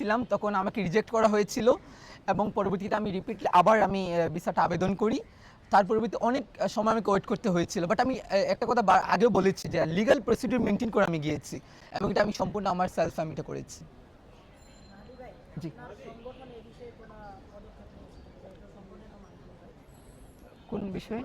ছিলাম তখন আমাকে রিজেক্ট করা হয়েছিল এবং পরবর্তীতে আমি রিপিটলি আবার আমি ভিসাটা আবেদন করি। তার পরবর্তীতে অনেক সময় আমাকে ওয়েট করতে হয়েছিল, বাট আমি একটা কথা আগেও বলেছি যে লিগ্যাল প্রসিডিউর মেনটেন করে আমি গিয়েছি এবং এটা আমি সম্পূর্ণ আমার সেলফ আমি এটা করেছি। জি, কোন বিষয়ে?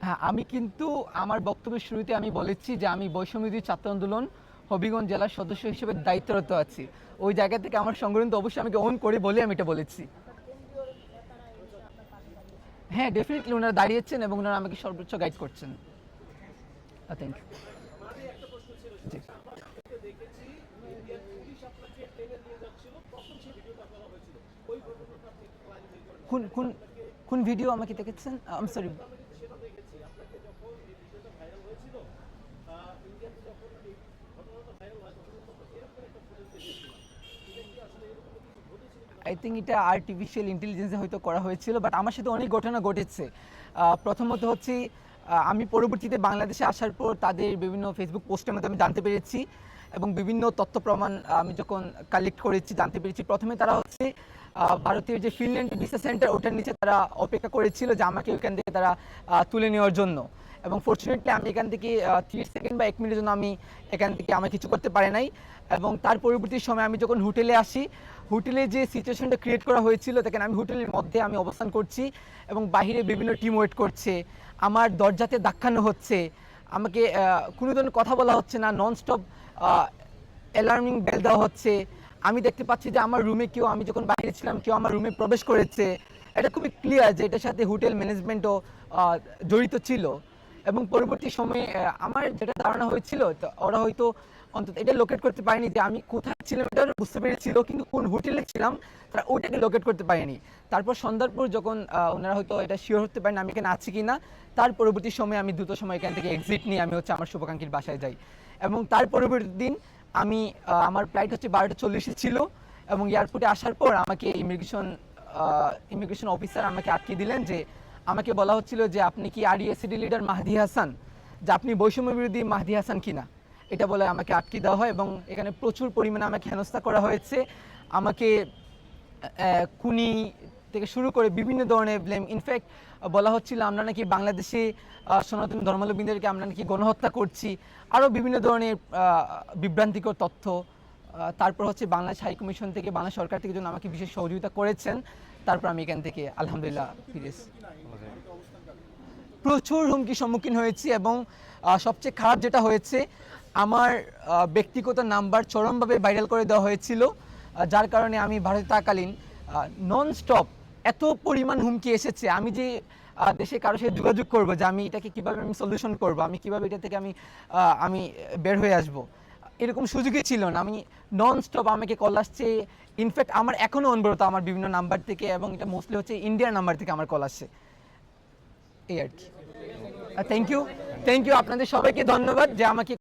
হ্যাঁ, আমি কিন্তু আমার বক্তব্যের শুরুতে আমি বলেছি যে আমি বৈষম্যবিরোধী ছাত্র আন্দোলন হবিগঞ্জ জেলার সদস্য হিসেবে দায়িত্বরত আছি। ওই জায়গা থেকে আমার সংগঠন তো অবশ্যই আমাকে অন করে বলে আমি এটা বলেছি। হ্যাঁ, ডেফিনেটলি ওনারা দাঁড়িয়েছেন এবং ওনারা আমাকে সর্বোচ্চ গাইড করছেন। Thank you. জি, কোন কোন কোন ভিডিও আমাকে দেখেছেন? I am sorry. I think এটা আর্টিফিশিয়াল ইন্টেলিজেন্সে হয়তো করা হয়েছিল, বাট আমার সাথে অনেক ঘটনা ঘটেছে। প্রথমত হচ্ছে আমি পরবর্তীতে বাংলাদেশে আসার পর তাদের বিভিন্ন ফেসবুক পোস্টের মধ্যে আমি জানতে পেরেছি এবং বিভিন্ন তথ্য প্রমাণ আমি যখন কালেক্ট করেছি জানতে পেরেছি। প্রথমে তারা হচ্ছে ভারতীয় যে ফিনল্যান্ড ভিসা সেন্টার ওটার নিচে তারা অপেক্ষা করেছিল যে আমাকে ওইখান থেকে তারা তুলে নেওয়ার জন্য, এবং ফর্চুনেটলি আমি এখান থেকে 30 সেকেন্ড বা 1 মিনিটের জন্য আমি এখান থেকে আমি কিছু করতে পারি নাই। এবং তার পরবর্তী সময় আমি যখন হোটেলে আসি, হোটেলে যে সিচুয়েশনটা ক্রিয়েট করা হয়েছিল দেখেন, আমি হোটেলের মধ্যে আমি অবস্থান করছি এবং বাহিরে বিভিন্ন টিম ওয়েট করছে, আমার দরজাতে ধাক্কানো হচ্ছে, আমাকে কোনো ধরনের কথা বলা হচ্ছে না, নন স্টপ অ্যালার্মিং বেল দেওয়া হচ্ছে। আমি দেখতে পাচ্ছি যে আমার রুমে কেউ, আমি যখন বাইরে ছিলাম কেউ আমার রুমে প্রবেশ করেছে। এটা খুবই ক্লিয়ার যে এটার সাথে হোটেল ম্যানেজমেন্টও জড়িত ছিল। এবং পরবর্তী সময়ে আমার যেটা ধারণা হয়েছিল, ওরা হয়তো অন্তত এটা লোকেট করতে পারেনি যে আমি কোথায় ছিলাম, এটা বুঝতে পেরেছিল, কিন্তু কোন হোটেলে ছিলাম তারা ওইটাকে লোকেট করতে পারেনি। তারপর সন্ধ্যার পর যখন ওনারা হয়তো এটা শিওর হতে পারেন আমি এখানে আছি কি না, তার পরবর্তী সময়ে আমি দ্রুত সময় এখান থেকে এক্সিট নিয়ে আমি হচ্ছে আমার শুভাকাঙ্ক্ষীর বাসায় যাই। এবং তার পরবর্তী দিন আমি আমার ফ্লাইট হচ্ছে 12:40 ছিল এবং এয়ারপোর্টে আসার পর আমাকে ইমিগ্রেশন অফিসার আমাকে আটকে দিলেন, যে আমাকে বলা হচ্ছিল যে আপনি কি আরইএসিডি লিডার মাহদি হাসান, যে আপনি বৈষম্য বিরোধী মাহদি হাসান কিনা, এটা বলে আমাকে আটকে দেওয়া হয় এবং এখানে প্রচুর পরিমাণে আমাকে হেনস্থা করা হয়েছে। আমাকে খুনি থেকে শুরু করে বিভিন্ন ধরনের ব্লেম, ইনফ্যাক্ট বলা হচ্ছিল আমরা নাকি বাংলাদেশে সনাতন ধর্মাবলম্বীদেরকে আমরা নাকি গণহত্যা করছি, আরও বিভিন্ন ধরনের বিভ্রান্তিকর তথ্য। তারপর হচ্ছে বাংলাদেশ হাই কমিশন থেকে, বাংলা সরকার থেকে যেন আমাকে বিশেষ সহযোগিতা করেছেন, তারপর আমি এখান থেকে আলহামদুলিল্লাহ ফিরেছি। প্রচুর হুমকির সম্মুখীন হয়েছি এবং সবচেয়ে খারাপ যেটা হয়েছে, আমার ব্যক্তিগত নাম্বার চরমভাবে ভাইরাল করে দেওয়া হয়েছিল, যার কারণে আমি ভারতে থাকালীন নন স্টপ এত পরিমাণ হুমকি এসেছে। আমি যে দেশে কারোর সাথে যোগাযোগ করবো যে আমি এটাকে কীভাবে আমি সলিউশন করবো, আমি কীভাবে এটা থেকে আমি বের হয়ে আসবো, এরকম সুযোগই ছিল না। আমি নন স্টপ আমাকে কল আসছে, ইনফ্যাক্ট আমার এখনও অনবরত আমার বিভিন্ন নাম্বার থেকে, এবং এটা মোস্টলি হচ্ছে ইন্ডিয়ার নাম্বার থেকে আমার কল আসছে, এই আর কি। থ্যাংক ইউ আপনাদের সবাইকে ধন্যবাদ যে আমাকে